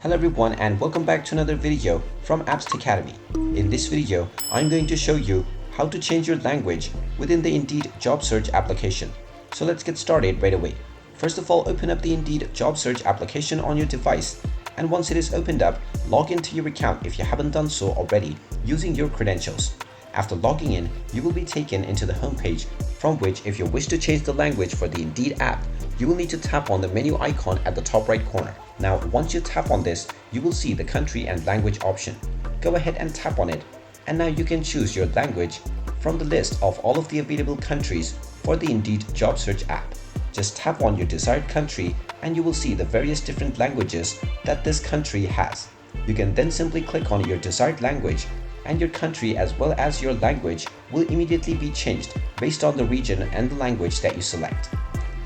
Hello everyone and welcome back to another video from Apps Academy. In this video, I'm going to show you how to change your language within the Indeed job search application. So let's get started right away. First of all, open up the Indeed job search application on your device, and once it is opened up, log into your account if you haven't done so already using your credentials. After logging in, you will be taken into the home page, from which if you wish to change the language for the Indeed app, you will need to tap on the menu icon at the top right corner. Now, once you tap on this, you will see the country and language option. Go ahead and tap on it, and now you can choose your language from the list of all of the available countries for the Indeed job search app. Just tap on your desired country and you will see the various different languages that this country has. You can then simply click on your desired language, and your country as well as your language will immediately be changed based on the region and the language that you select.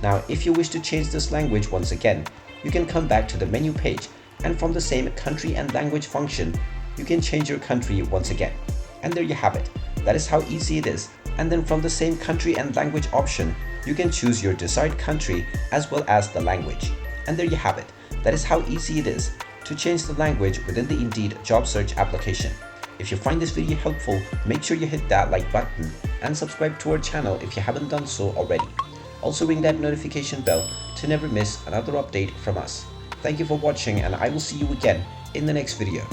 Now, if you wish to change this language once again, you can come back to the menu page, and from the same country and language function, you can change your country once again. And there you have it. That is how easy it is. And then from the same country and language option, you can choose your desired country as well as the language. And there you have it. That is how easy it is to change the language within the Indeed job search application. If you find this video helpful, make sure you hit that like button and subscribe to our channel if you haven't done so already. Also ring that notification bell to never miss another update from us. Thank you for watching, and I will see you again in the next video.